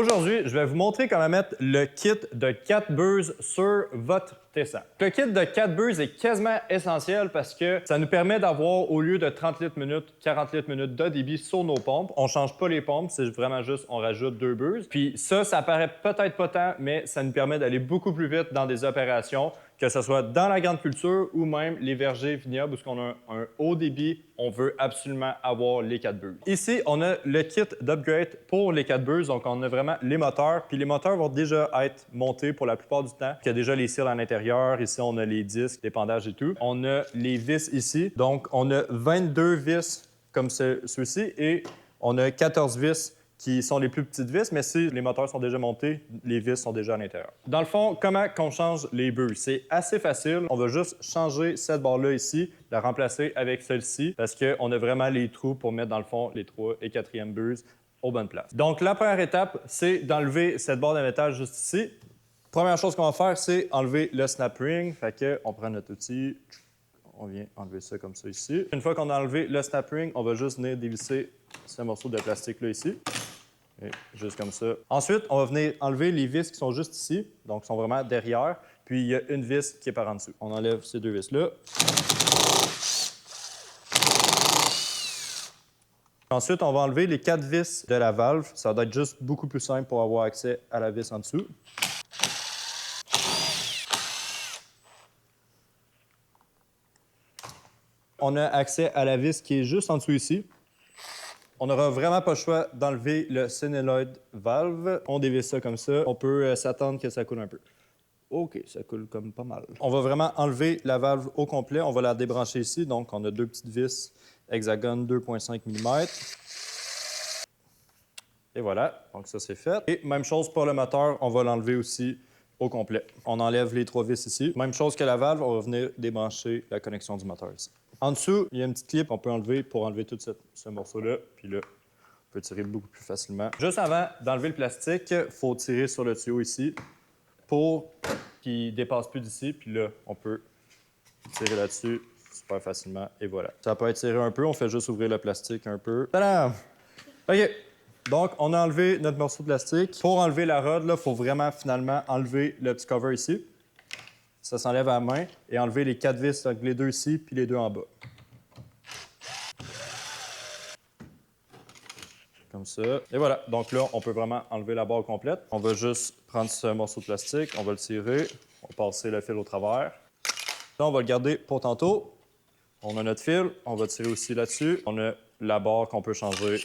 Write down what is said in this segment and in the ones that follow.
Aujourd'hui, je vais vous montrer comment mettre le kit de Catbuzz sur votre Tesla. Le kit de Catbuzz est quasiment essentiel parce que ça nous permet d'avoir, au lieu de 30 litres minute, 40 litres minute de débit sur nos pompes. On change pas les pompes, c'est vraiment juste, on rajoute 2 buzz. Puis ça paraît peut-être pas tant, mais ça nous permet d'aller beaucoup plus vite dans des opérations, que ce soit dans la grande culture ou même les vergers vignobles où on a un haut débit, on veut absolument avoir les Catbuzz. Ici, on a le kit d'upgrade pour les Catbuzz, donc on a vraiment les moteurs, puis les moteurs vont déjà être montés pour la plupart du temps. Il y a déjà les cils à l'intérieur, ici on a les disques, l'épandage et tout. On a les vis ici, donc on a 22 vis comme ceux-ci et on a 14 vis qui sont les plus petites vis, mais si les moteurs sont déjà montés, les vis sont déjà à l'intérieur. Dans le fond, comment qu'on change les buzz? C'est assez facile. On va juste changer cette barre-là ici, la remplacer avec celle-ci, parce qu'on a vraiment les trous pour mettre, dans le fond, les 3 et 4e buzz aux bonnes places. Donc, la première étape, c'est d'enlever cette barre de métal juste ici. Première chose qu'on va faire, c'est enlever le snap ring. Fait que on prend notre outil, on vient enlever ça comme ça ici. Une fois qu'on a enlevé le snap ring, on va juste venir dévisser ce morceau de plastique-là ici. Et juste comme ça. Ensuite, on va venir enlever les vis qui sont juste ici, donc qui sont vraiment derrière. Puis il y a une vis qui est par en dessous. On enlève ces deux vis-là. Ensuite, on va enlever les 4 vis de la valve. Ça va être juste beaucoup plus simple pour avoir accès à la vis en dessous. On a accès à la vis qui est juste en dessous ici. On n'aura vraiment pas le choix d'enlever le solenoid valve. On dévisse ça comme ça. On peut s'attendre que ça coule un peu. OK, ça coule comme pas mal. On va vraiment enlever la valve au complet. On va la débrancher ici. Donc, on a deux petites vis hexagone 2,5 mm. Et voilà. Donc, ça, c'est fait. Et même chose pour le moteur. On va l'enlever aussi au complet. On enlève les 3 vis ici. Même chose que la valve. On va venir débrancher la connexion du moteur ici. En dessous, il y a une petite clip qu'on peut enlever pour enlever tout ce morceau-là. Puis là, on peut tirer beaucoup plus facilement. Juste avant d'enlever le plastique, il faut tirer sur le tuyau ici pour qu'il ne dépasse plus d'ici. Puis là, on peut tirer là-dessus super facilement. Et voilà. Ça peut étirer un peu. On fait juste ouvrir le plastique un peu. Tadam! OK. Donc, on a enlevé notre morceau de plastique. Pour enlever la rod, il faut vraiment finalement enlever le petit cover ici. Ça s'enlève à la main et enlever les 4 vis, donc les 2 ici puis les 2 en bas. Comme ça. Et voilà. Donc là, on peut vraiment enlever la barre complète. On va juste prendre ce morceau de plastique, on va le tirer, on va passer le fil au travers. Là, on va le garder pour tantôt. On a notre fil, on va tirer aussi là-dessus. On a la barre qu'on peut changer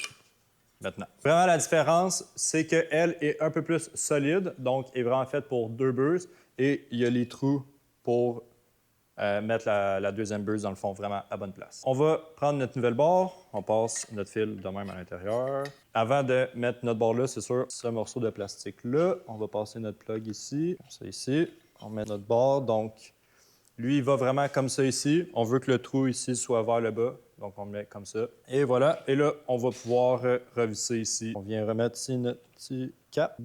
maintenant. Vraiment, la différence, c'est qu'elle est un peu plus solide, donc est vraiment faite pour 2 buzz. Et il y a les trous pour mettre la deuxième buzz dans le fond vraiment à bonne place. On va prendre notre nouvelle barre, on passe notre fil de même à l'intérieur. Avant de mettre notre barre là, c'est sûr, ce morceau de plastique là, on va passer notre plug ici, comme ça ici. On met notre barre, donc lui, il va vraiment comme ça ici. On veut que le trou ici soit vers le bas, donc on le met comme ça. Et voilà, et là, on va pouvoir revisser ici. On vient remettre ici notre petit cap.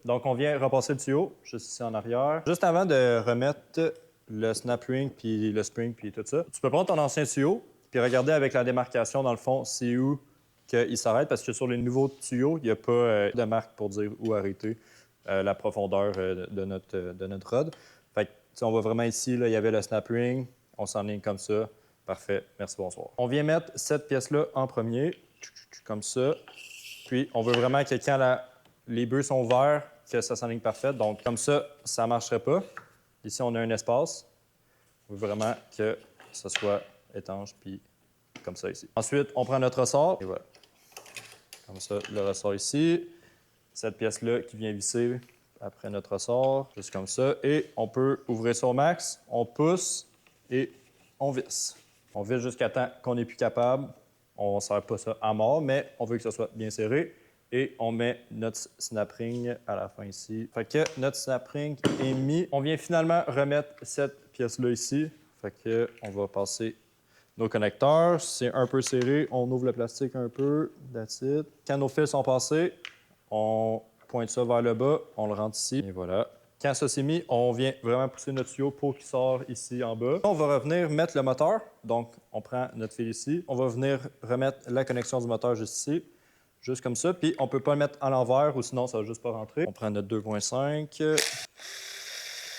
Donc, on vient repasser le tuyau, juste ici en arrière. Juste avant de remettre le snap ring, puis le spring, puis tout ça, tu peux prendre ton ancien tuyau, puis regarder avec la démarcation, dans le fond, c'est où qu'il s'arrête, parce que sur les nouveaux tuyaux, il n'y a pas de marque pour dire où arrêter la profondeur de notre rod. Fait que, on voit vraiment ici, là, il y avait le snap ring, on s'enligne comme ça. Parfait, merci, bonsoir. On vient mettre cette pièce-là en premier, comme ça. Puis, on veut vraiment que quand les bœufs sont verts, que ça s'enligne parfait. Donc, comme ça, ça ne marcherait pas. Ici, on a un espace. On veut vraiment que ce soit étanche, puis comme ça ici. Ensuite, on prend notre ressort, et voilà. Comme ça, le ressort ici. Cette pièce-là qui vient visser après notre ressort, juste comme ça. Et on peut ouvrir ça au max, on pousse et on visse. On visse jusqu'à temps qu'on n'est plus capable. On ne serre pas ça à mort, mais on veut que ça soit bien serré. Et on met notre snap ring à la fin ici. Fait que notre snap ring est mis. On vient finalement remettre cette pièce-là ici. Fait que on va passer nos connecteurs. C'est un peu serré. On ouvre le plastique un peu. That's it. Quand nos fils sont passés, on pointe ça vers le bas. On le rentre ici. Et voilà. Quand ça s'est mis, on vient vraiment pousser notre tuyau pour qu'il sorte ici en bas. On va revenir mettre le moteur. Donc, on prend notre fil ici. On va venir remettre la connexion du moteur juste ici. juste comme ça. Puis on peut pas le mettre à l'envers ou sinon ça va juste pas rentrer. On prend notre 2.5.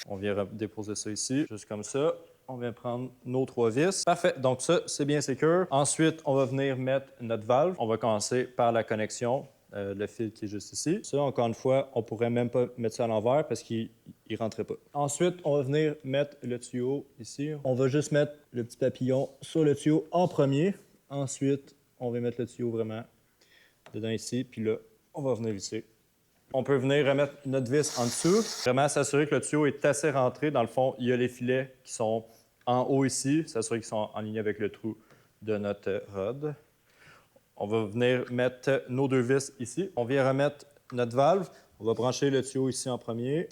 On vient déposer ça ici, juste comme ça. On vient prendre nos 3 vis. Parfait, donc ça, c'est bien sécure. Ensuite, on va venir mettre notre valve. On va commencer par la connexion, le fil qui est juste ici. Ça, encore une fois, on pourrait même pas mettre ça à l'envers parce qu'il ne rentrait pas. Ensuite, on va venir mettre le tuyau ici. On va juste mettre le petit papillon sur le tuyau en premier. Ensuite, on va mettre le tuyau vraiment dedans ici. Puis là, on va venir visser. On peut venir remettre notre vis en dessous, vraiment s'assurer que le tuyau est assez rentré. Dans le fond, il y a les filets qui sont en haut ici, s'assurer qu'ils sont en ligne avec le trou de notre rod. On va venir mettre nos 2 vis ici. On vient remettre notre valve. On va brancher le tuyau ici en premier.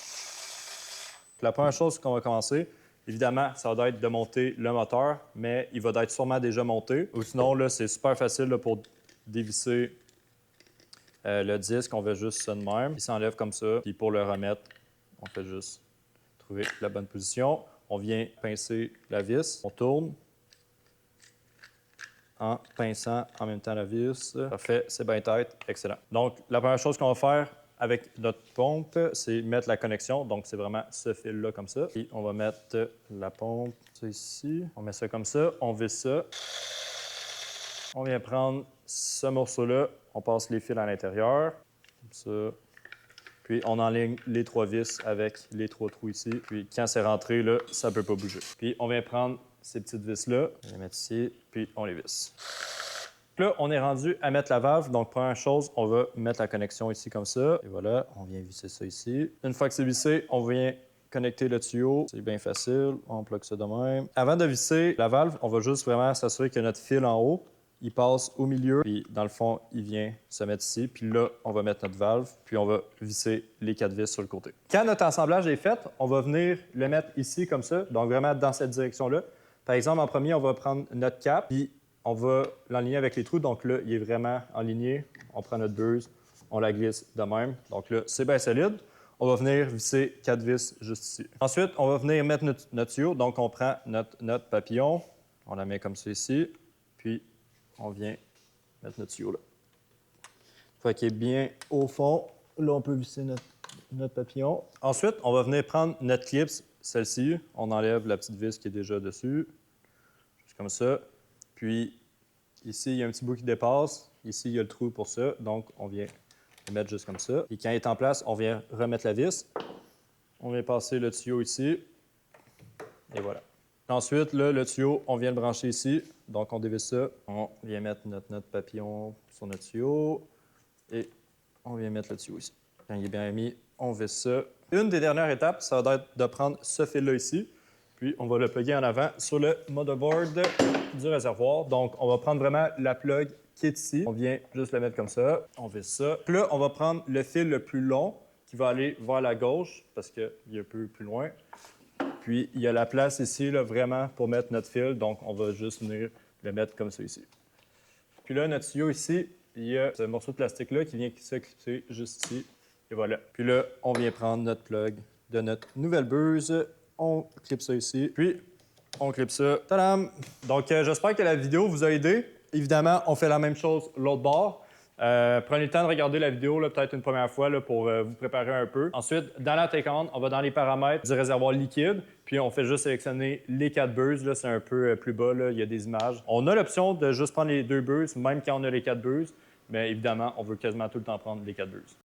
La première chose qu'on va commencer, évidemment, ça va être de monter le moteur, mais il va être sûrement déjà monté. Ou sinon, là, c'est super facile là, pour dévisser le disque. On fait juste ça de même. Il s'enlève comme ça. Puis pour le remettre, on fait juste trouver la bonne position. On vient pincer la vis. On tourne en pinçant en même temps la vis. Parfait, c'est bien tête. Excellent. Donc, la première chose qu'on va faire avec notre pompe, c'est mettre la connexion. Donc, c'est vraiment ce fil-là comme ça. Puis, on va mettre la pompe ça ici. On met ça comme ça. On visse ça. On vient prendre ce morceau-là. On passe les fils à l'intérieur. Comme ça. Puis, on enligne les 3 vis avec les 3 trous ici. Puis, quand c'est rentré, là, ça ne peut pas bouger. Puis, on vient prendre ces petites vis-là. On les met ici, puis on les visse. Là, on est rendu à mettre la valve. Donc, première chose, on va mettre la connexion ici comme ça. Et voilà, on vient visser ça ici. Une fois que c'est vissé, on vient connecter le tuyau. C'est bien facile. On plug ça de même. Avant de visser la valve, on va juste vraiment s'assurer que notre fil en haut, il passe au milieu, puis dans le fond, il vient se mettre ici. Puis là, on va mettre notre valve, puis on va visser les 4 vis sur le côté. Quand notre assemblage est fait, on va venir le mettre ici comme ça, donc vraiment dans cette direction-là. Par exemple, en premier, on va prendre notre cap, puis on va l'enligner avec les trous. Donc là, il est vraiment aligné. On prend notre buse, on la glisse de même. Donc là, c'est bien solide. On va venir visser 4 vis juste ici. Ensuite, on va venir mettre notre tuyau. Donc, on prend notre papillon, on la met comme ça ici, puis on vient mettre notre tuyau là. Une fois qu'il est bien au fond, là, on peut visser notre papillon. Ensuite, on va venir prendre notre clip, celle-ci. On enlève la petite vis qui est déjà dessus, juste comme ça. Puis, ici, il y a un petit bout qui dépasse. Ici, il y a le trou pour ça. Donc, on vient le mettre juste comme ça. Et quand il est en place, on vient remettre la vis. On vient passer le tuyau ici. Et voilà. Ensuite, là, le tuyau, on vient le brancher ici. Donc, on dévisse ça. On vient mettre notre papillon sur notre tuyau. Et on vient mettre le tuyau ici. Quand il est bien mis, on visse ça. Une des dernières étapes, ça va être de prendre ce fil-là ici. Puis, on va le plugger en avant sur le motherboard du réservoir. Donc, on va prendre vraiment la plug qui est ici. On vient juste le mettre comme ça. On visse ça. Puis là, on va prendre le fil le plus long qui va aller vers la gauche parce qu'il est un peu plus loin. Puis, il y a la place ici, là, vraiment, pour mettre notre fil. Donc, on va juste venir le mettre comme ça ici. Puis là, notre tuyau ici, il y a ce morceau de plastique-là qui vient se clipser juste ici. Et voilà. Puis là, on vient prendre notre plug de notre nouvelle buse. On clip ça ici. Puis, on clip ça. Tadam! Donc, j'espère que la vidéo vous a aidé. Évidemment, on fait la même chose l'autre bord. Prenez le temps de regarder la vidéo, peut-être une première fois, là, pour vous préparer un peu. Ensuite, dans la télécommande, on va dans les paramètres du réservoir liquide, puis on fait juste sélectionner les 4 buses. C'est un peu plus bas, là, il y a des images. On a l'option de juste prendre les 2 buses, même quand on a les 4 buses, mais évidemment, on veut quasiment tout le temps prendre les 4 buses.